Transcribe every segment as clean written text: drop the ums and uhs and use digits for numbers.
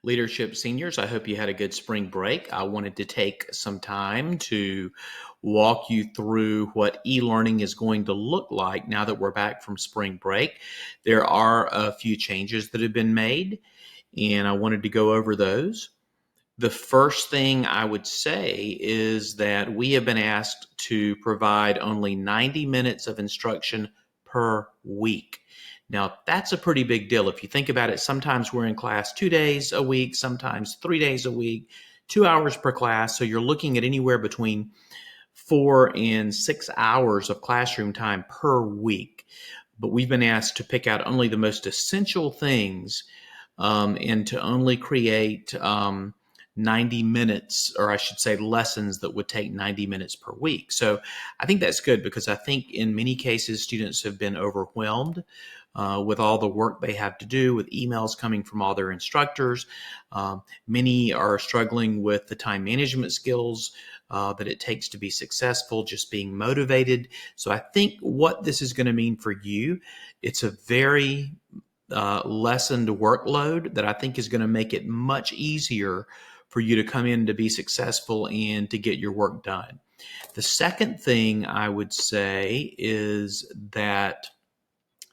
Leadership seniors, I hope you had a good spring break. I wanted to take some time to walk you through what e-learning is going to look like now that we're back from spring break. There are a few changes that have been made, and I wanted to go over those. The first thing I would say is that we have been asked to provide only 90 minutes of instruction per week. Now, that's a pretty big deal. If you think about it, sometimes we're in class 2 days a week, sometimes 3 days a week, 2 hours per class. So you're looking at anywhere between 4 and 6 hours of classroom time per week. But we've been asked to pick out only the most essential things and to only create 90 minutes, or I should say lessons that would take 90 minutes per week. So I think that's good because I think in many cases students have been overwhelmed with all the work they have to do, with emails coming from all their instructors. Many are struggling with the time management skills that it takes to be successful, just being motivated. So I think what this is going to mean for you, it's a very lessened workload that I think is going to make it much easier for you to come in to be successful and to get your work done. The second thing I would say is that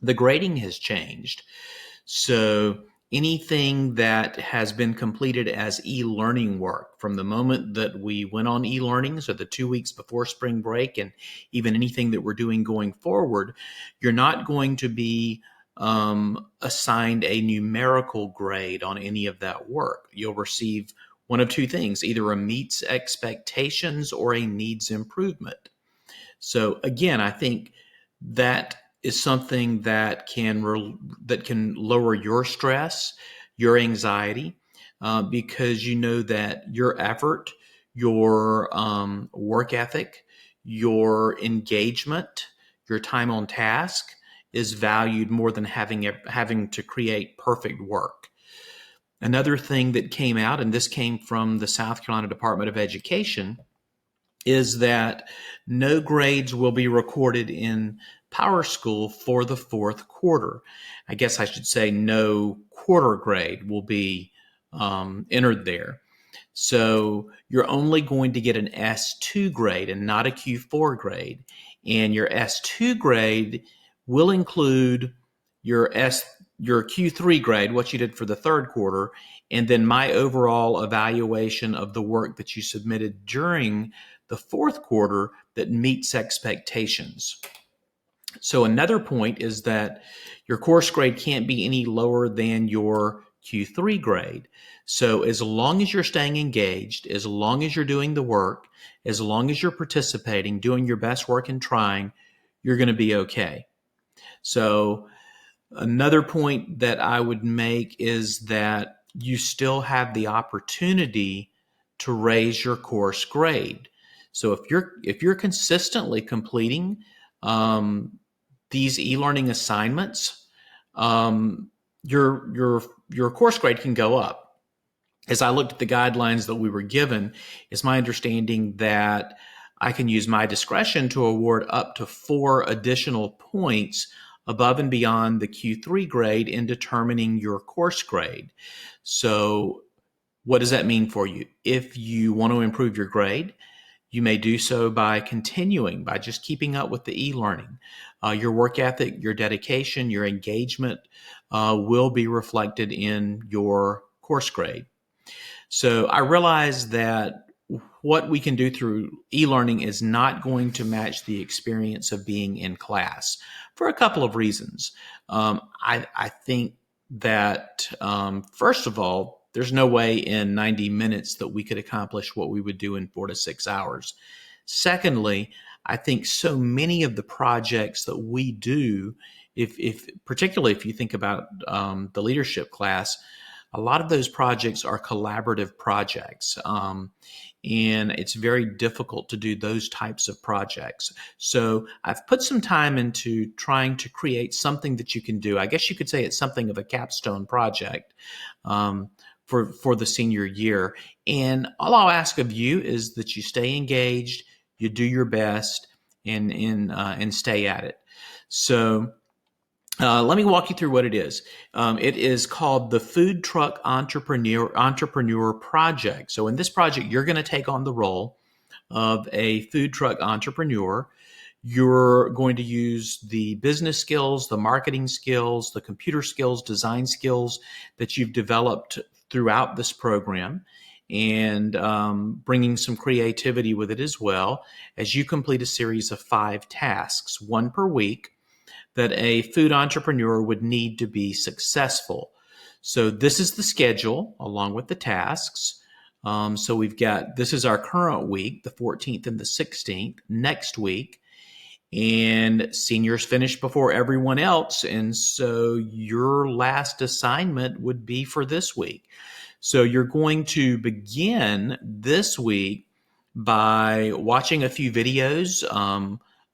the grading has changed. So anything that has been completed as e-learning work from the moment that we went on e-learning, so the 2 weeks before spring break, and even anything that we're doing going forward, you're not going to be assigned a numerical grade on any of that work. You'll receive one of two things, either a meets expectations or a needs improvement. So again, I think that is something that can lower your stress, your anxiety, because you know that your effort, your work ethic, your engagement, your time on task is valued more than having to create perfect work. Another thing that came out, and this came from the South Carolina Department of Education, is that no grades will be recorded in PowerSchool for the fourth quarter. I guess I should say no quarter grade will be entered there. So you're only going to get an S2 grade and not a Q4 grade. And your S2 grade will include your Q3 grade, what you did for the third quarter, and then my overall evaluation of the work that you submitted during the fourth quarter that meets expectations. So another point is that your course grade can't be any lower than your Q3 grade. So as long as you're staying engaged, as long as you're doing the work, as long as you're participating, doing your best work and trying, you're going to be okay. So another point that I would make is that you still have the opportunity to raise your course grade. So if you're consistently completing these e-learning assignments, your course grade can go up. As I looked at the guidelines that we were given, it's my understanding that I can use my discretion to award up to 4 additional points above and beyond the Q3 grade in determining your course grade. So what does that mean for you? If you want to improve your grade, you may do so by continuing, by just keeping up with the e-learning. Your work ethic, your dedication, your engagement will be reflected in your course grade. So I realize that what we can do through e-learning is not going to match the experience of being in class for a couple of reasons. I think that, first of all, there's no way in 90 minutes that we could accomplish what we would do in 4 to 6 hours. Secondly, I think so many of the projects that we do, particularly if you think about the leadership class, a lot of those projects are collaborative projects, and it's very difficult to do those types of projects. So I've put some time into trying to create something that you can do. I guess you could say it's something of a capstone project for the senior year. And all I'll ask of you is that you stay engaged, you do your best, and stay at it. So Let me walk you through what it is. It is called the Food Truck Entrepreneur Project. So in this project, you're going to take on the role of a food truck entrepreneur. You're going to use the business skills, the marketing skills, the computer skills, design skills that you've developed throughout this program, and bringing some creativity with it as well as you complete a series of 5 tasks, one per week, that a food entrepreneur would need to be successful. So this is the schedule along with the tasks. So we've got, this is our current week, the 14th and the 16th. Next week, and seniors finish before everyone else, and so your last assignment would be for this week. So you're going to begin this week by watching a few videos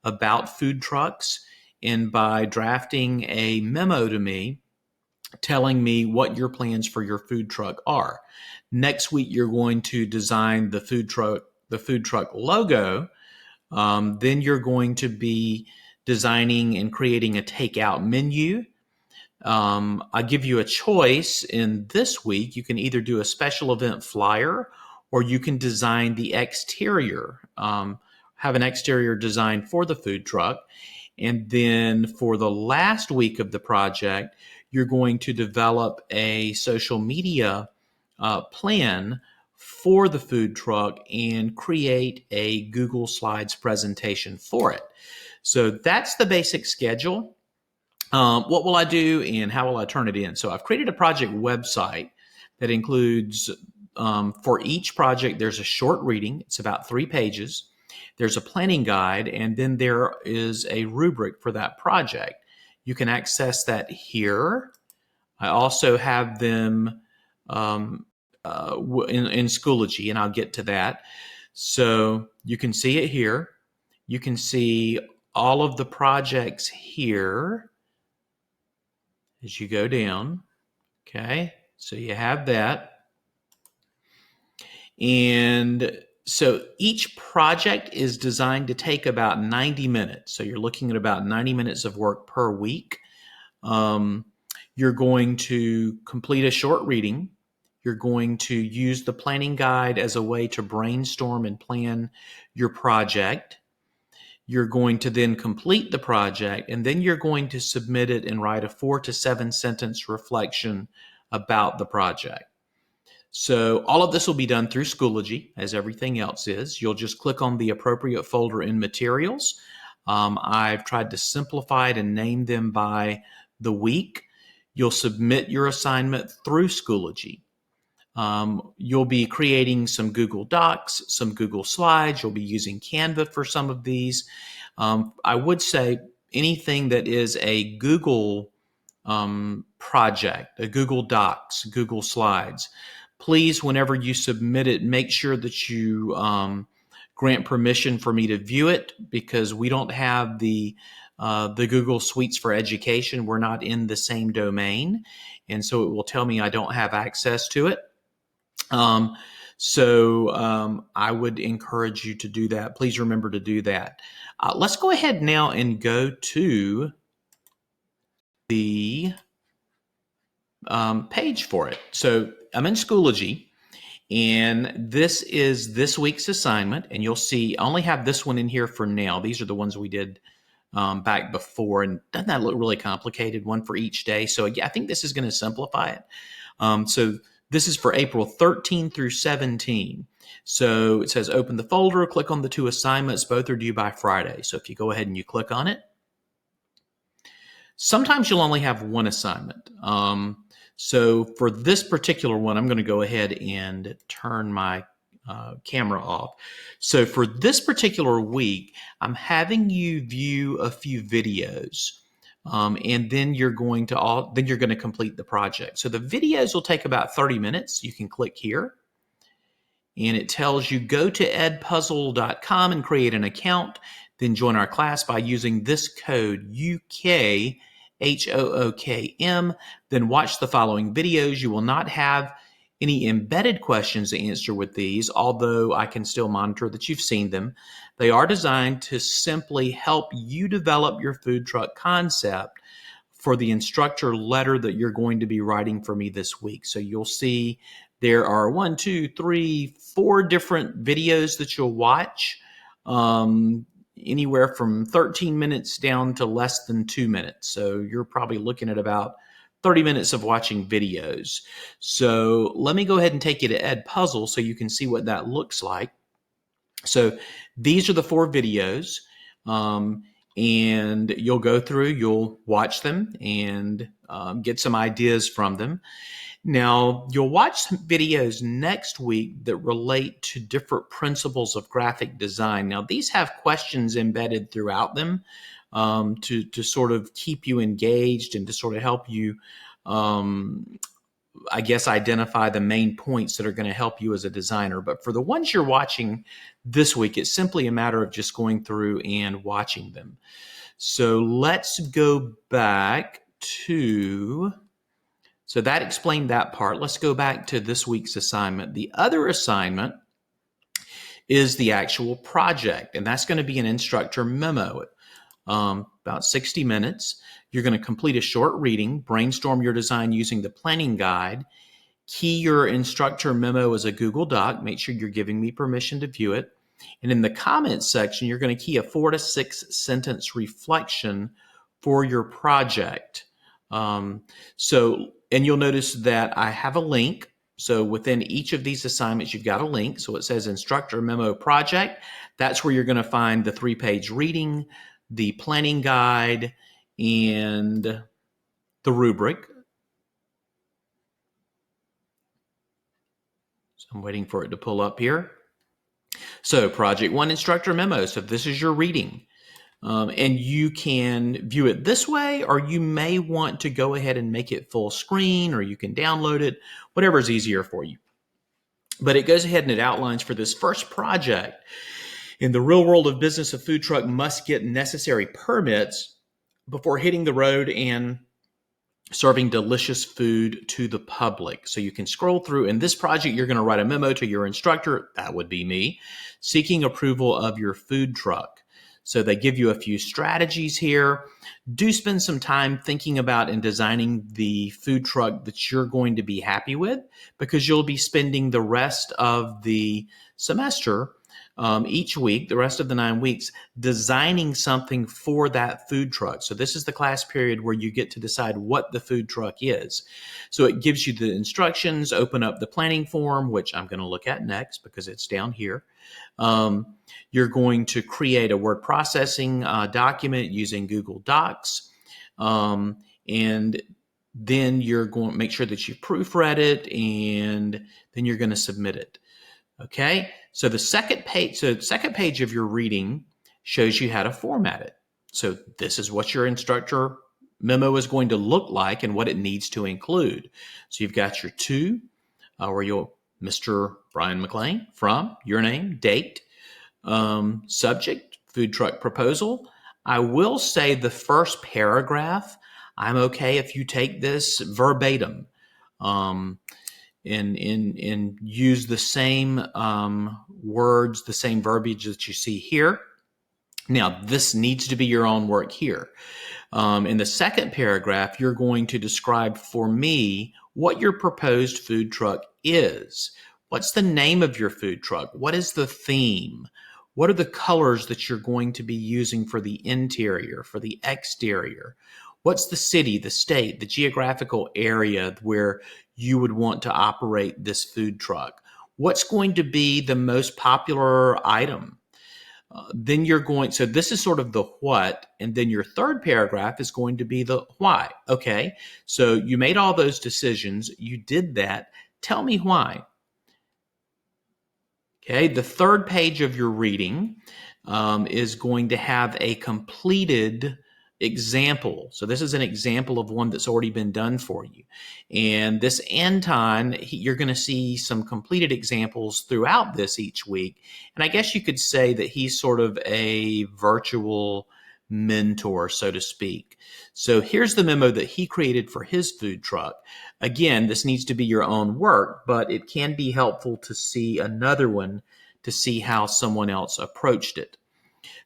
about food trucks, and by drafting a memo to me telling me what your plans for your food truck are. Next week, you're going to design the food truck logo. Then you're going to be designing and creating a takeout menu. I give you a choice in this week. You can either do a special event flyer, or you can design the exterior, have an exterior design for the food truck. And then for the last week of the project, you're going to develop a social media plan for the food truck and create a Google Slides presentation for it. So that's the basic schedule. What will I do and how will I turn it in? So I've created a project website that includes, for each project, there's a short reading. It's about 3 pages. There's a planning guide, and then there is a rubric for that project. You can access that here. I also have them in Schoology, and I'll get to that. So you can see it here. You can see all of the projects here as you go down. Okay, so you have that. And so each project is designed to take about 90 minutes. So you're looking at about 90 minutes of work per week. You're going to complete a short reading. You're going to use the planning guide as a way to brainstorm and plan your project. You're going to then complete the project, and then you're going to submit it and write a 4 to 7 sentence reflection about the project. So all of this will be done through Schoology, as everything else is. You'll just click on the appropriate folder in Materials. I've tried to simplify it and name them by the week. You'll submit your assignment through Schoology. You'll be creating some Google Docs, some Google Slides. You'll be using Canva for some of these. I would say anything that is a Google project, a Google Docs, Google Slides, please, whenever you submit it, make sure that you grant permission for me to view it, because we don't have the Google Suites for Education. We're not in the same domain, and so it will tell me I don't have access to it. I would encourage you to do that. Please remember to do that. Let's go ahead now and go to the page for it. So I'm in Schoology, and this is this week's assignment, and you'll see I only have this one in here for now. These are the ones we did back before, and doesn't that look really complicated? One for each day. So yeah, I think this is going to simplify it. So this is for April 13 through 17. So it says open the folder, click on the 2 assignments. Both are due by Friday. So if you go ahead and you click on it, sometimes you'll only have 1 assignment. So for this particular one, I'm going to go ahead and turn my camera off. So for this particular week, I'm having you view a few videos. And then you're going to complete the project. So the videos will take about 30 minutes. You can click here, and it tells you go to edpuzzle.com and create an account, then join our class by using this code UKHOOKM, then watch the following videos. You will not have any embedded questions to answer with these, although I can still monitor that you've seen them. They are designed to simply help you develop your food truck concept for the instructor letter that you're going to be writing for me this week. So you'll see there are 1, 2, 3, 4 different videos that you'll watch, anywhere from 13 minutes down to less than 2 minutes. So you're probably looking at about 30 minutes of watching videos. So let me go ahead and take you to Edpuzzle so you can see what that looks like. So these are the 4 videos, and you'll go through, you'll watch them and get some ideas from them. Now, you'll watch some videos next week that relate to different principles of graphic design. Now, these have questions embedded throughout them to sort of keep you engaged and to sort of help you, I guess, identify the main points that are going to help you as a designer. But for the ones you're watching this week, it's simply a matter of just going through and watching them. So let's go back to... So that explained that part. Let's go back to this week's assignment. The other assignment is the actual project, and that's going to be an instructor memo. About 60 minutes. You're going to complete a short reading, brainstorm your design using the planning guide, key your instructor memo as a Google Doc. Make sure you're giving me permission to view it. And in the comments section, you're going to key a 4 to 6 sentence reflection for your project. And you'll notice that I have a link. So within each of these assignments, you've got a link. So it says Instructor Memo Project. That's where you're going to find the 3-page reading, the planning guide, and the rubric. So I'm waiting for it to pull up here. So Project 1 Instructor Memo. So this is your reading. And you can view it this way, or you may want to go ahead and make it full screen, or you can download it, whatever is easier for you. But it goes ahead and it outlines for this first project. In the real world of business, a food truck must get necessary permits before hitting the road and serving delicious food to the public. So you can scroll through. In this project, you're going to write a memo to your instructor, that would be me, seeking approval of your food truck. So they give you a few strategies here. Do spend some time thinking about and designing the food truck that you're going to be happy with, because you'll be spending the rest of the semester, each week, the rest of the 9 weeks, designing something for that food truck. So this is the class period where you get to decide what the food truck is. So it gives you the instructions, open up the planning form, which I'm going to look at next because it's down here. You're going to create a word processing document using Google Docs. And then you're going to make sure that you've proofread it, and then you're going to submit it. Okay, so the second page of your reading shows you how to format it. So this is what your instructor memo is going to look like and what it needs to include. So you've got your to, where you'll Mr. Brian McLean, from, your name, date, subject, food truck proposal. I will say the first paragraph, I'm okay if you take this verbatim. And use the same words, the same verbiage that you see here. Now, this needs to be your own work here. In the second paragraph, you're going to describe for me what your proposed food truck is. What's the name of your food truck? What is the theme? What are the colors that you're going to be using for the interior, for the exterior? What's the city, the state, the geographical area where you would want to operate this food truck? What's going to be the most popular item? Then you're going, so this is sort of the what, and then your third paragraph is going to be the why. Okay, so you made all those decisions, you did that, tell me why. Okay, the third page of your reading is going to have a completed example. So this is an example of one that's already been done for you. And this Anton, you're going to see some completed examples throughout this each week. And I guess you could say that he's sort of a virtual mentor, so to speak. So here's the memo that he created for his food truck. Again, this needs to be your own work, but it can be helpful to see another one to see how someone else approached it.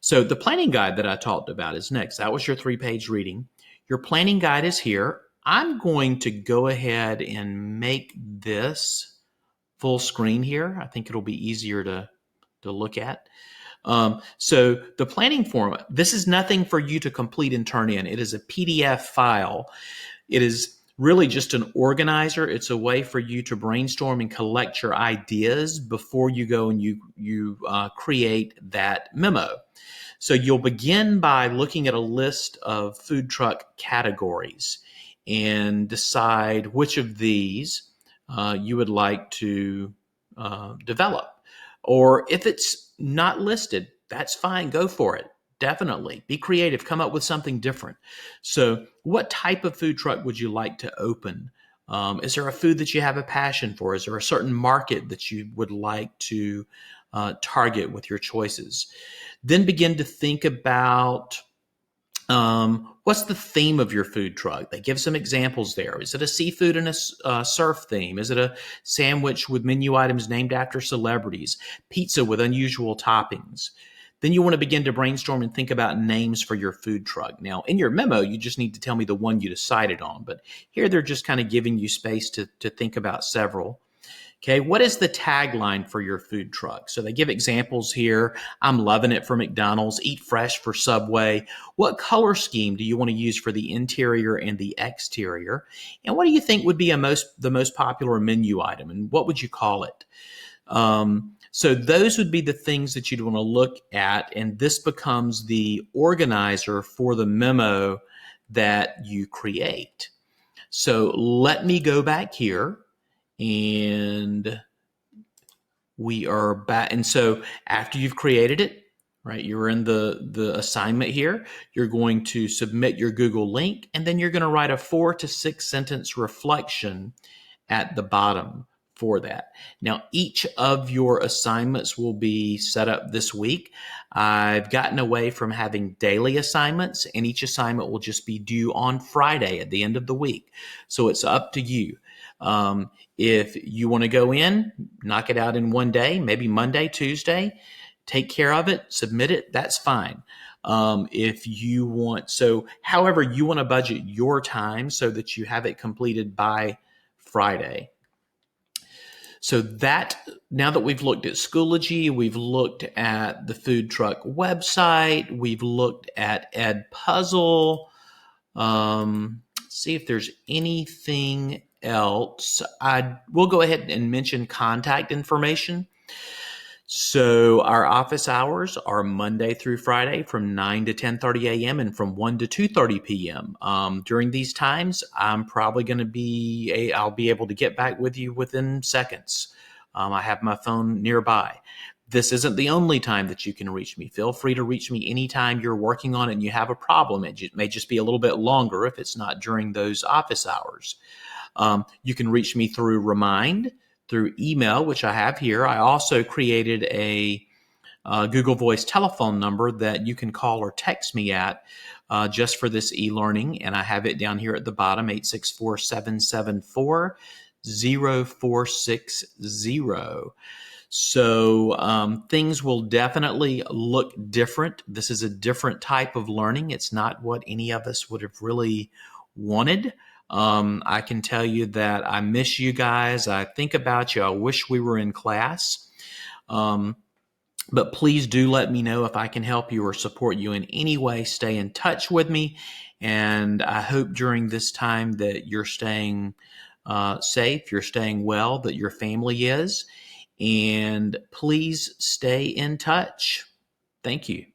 So the planning guide that I talked about is next. That was your 3-page reading. Your planning guide is here. I'm going to go ahead and make this full screen here. I think it'll be easier to look at. So the planning form, this is nothing for you to complete and turn in. It is a PDF file. It is really just an organizer. It's a way for you to brainstorm and collect your ideas before you go and you create that memo. So you'll begin by looking at a list of food truck categories and decide which of these you would like to develop. Or if it's not listed, that's fine. Go for it. Definitely. Be creative. Come up with something different. So what type of food truck would you like to open? Is there a food that you have a passion for? Is there a certain market that you would like to target with your choices? Then begin to think about what's the theme of your food truck? They give some examples there. Is it a seafood and a surf theme? Is it a sandwich with menu items named after celebrities? Pizza with unusual toppings? Then you want to begin to brainstorm and think about names for your food truck. Now, in your memo, you just need to tell me the one you decided on. But here they're just kind of giving you space to think about several. Okay, what is the tagline for your food truck? So they give examples here. I'm loving it for McDonald's, Eat Fresh for Subway. What color scheme do you want to use for the interior and the exterior? And what do you think would be the most popular menu item? And what would you call it? So those would be the things that you'd want to look at. And this becomes the organizer for the memo that you create. So let me go back here. And we are back. And so after you've created it, right, you're in the assignment here, you're going to submit your Google link, and then you're going to write a 4 to 6 sentence reflection at the bottom for that. Now, each of your assignments will be set up this week. I've gotten away from having daily assignments, and each assignment will just be due on Friday at the end of the week. So it's up to you. If you want to go in, knock it out in one day, maybe Monday, Tuesday, take care of it, submit it, that's fine. If you want, so however you want to budget your time so that you have it completed by Friday. So that, now that we've looked at Schoology, we've looked at the food truck website, we've looked at Edpuzzle. See if there's anything else. We'll go ahead and mention contact information. So our office hours are Monday through Friday from 9 to 10:30 a.m. and from 1 to 2:30 p.m. During these times, I'm probably going to I'll be able to get back with you within seconds. I have my phone nearby. This isn't the only time that you can reach me. Feel free to reach me anytime you're working on it and you have a problem. It may just be a little bit longer if it's not during those office hours. You can reach me through Remind, through email, which I have here. I also created a Google Voice telephone number that you can call or text me at just for this e-learning, and I have it down here at the bottom, 864-774-0460. So things will definitely look different. This is a different type of learning. It's not what any of us would have really wanted. I can tell you that I miss you guys. I think about you. I wish we were in class. But please do let me know if I can help you or support you in any way. Stay in touch with me. And I hope during this time that you're staying safe, you're staying well, that your family is. And please stay in touch. Thank you.